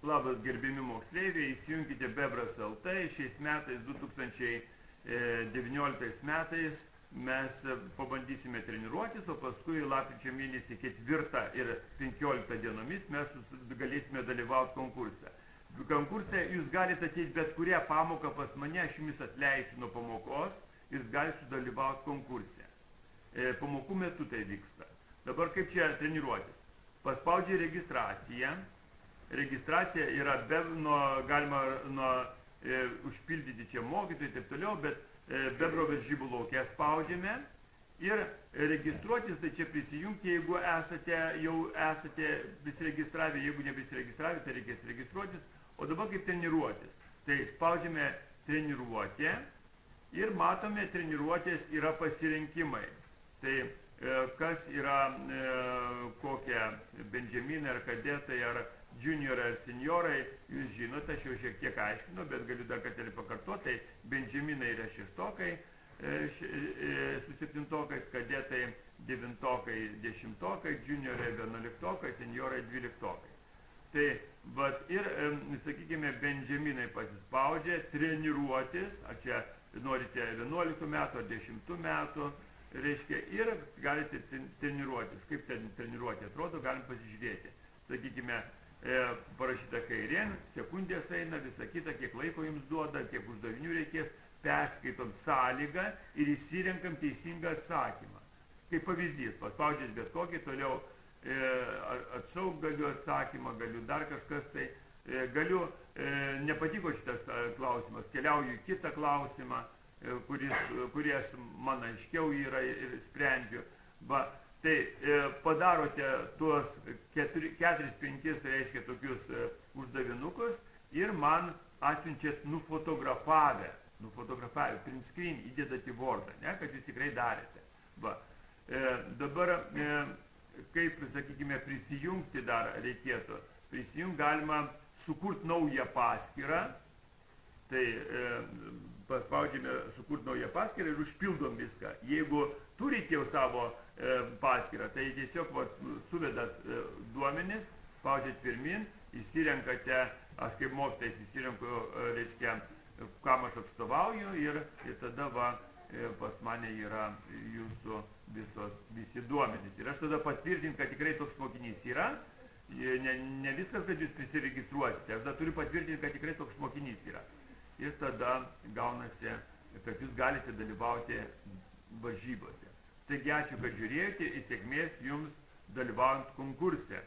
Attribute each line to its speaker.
Speaker 1: Labas gerbimi moksleiviai, įsijunkite Bebras LT. Šiais metais, 2019 metais, mes pabandysime treniruotis, o paskui lapkričio mėnesį 4 ir 15 dienomis mes galėsime dalyvauti konkurse. Konkurse jūs galite ateiti bet kurią pamoką pas mane, aš jumis atleisiu nuo pamokos ir jūs galite sudalyvauti konkurse. Pamokų metu tai vyksta. Dabar kaip čia treniruotis? Paspaudžiai registraciją. Registracija yra galima užpildyti čia mokytojai ir taip toliau, bet Bebro varžybų lauke spaudžiame ir registruotis, tai čia prisijungti, jeigu jau esate prisiregistravę, jeigu neprisiregistravę, tai reikės registruotis. O dabar kaip treniruotis? Tai spaudžiame treniruotę ir matome, treniruotės yra pasirinkimai. Tai kas yra kokie benjaminai ar kadetai ar juniorai ar seniorai, jūs žinote, aš jau šiek tiek aiškinu, bet galiu dar kartelį pakartoti, tai benjaminai yra 6-tokai su 7-tokais, kadetai 9-tokai 10-tokai, juniorai 11-tokai, seniorai 12-tokai. Tai, ir, sakykime, benjaminai pasispaudžia treniruotis, ar čia norite 11 metų ar 10 metų, reiškia, ir galite treniruotis. Kaip ten treniruotė atrodo, galim pasižiūrėti. Sakykime, parašyta kairėn, sekundės eina, visa kita, kiek laiko jums duoda, kiek uždavinių reikės, perskaitom sąlygą ir įsirenkam teisingą atsakymą. Kaip pavyzdys, paspaudžiais bet kokį, toliau atšauk galiu atsakymą, galiu dar kažkas, tai galiu, nepatiko šitas klausimas, keliauju į kitą klausimą, kurį man aiškiau yra ir sprendžiu. Tai padarote tuos 4-5, reiškia, tokius uždavinukus ir man atsiunčiat nufotografavę, print screen įdėdat į Wordą, kad jūs tikrai darėte. Dabar, kaip, sakykime, prisijungti dar reikėtų. Prisijungti galima sukurti naują paskyrą, tai paspaudžiame sukurti naują paskyrą ir užpildom viską. Jeigu turite jau savo paskyrą, tai tiesiog suvedat duomenis, spaudžiat pirmin, įsirenkate, aš kaip mokytojas įsirenku, reiškia, kam aš atstovauju ir tada pas mane yra jūsų visi duomenys. Ir aš tada patvirtinu, kad tikrai toks mokinys yra, ne viskas, kad jūs prisiregistruosite, aš tada turiu patvirtinti, kad tikrai toks mokinys yra. Ir tada gaunasi, kad jūs galite dalyvauti varžybose. Taigi ačiū, kad žiūrėjote, ir sėkmės jums dalyvaujant konkurse.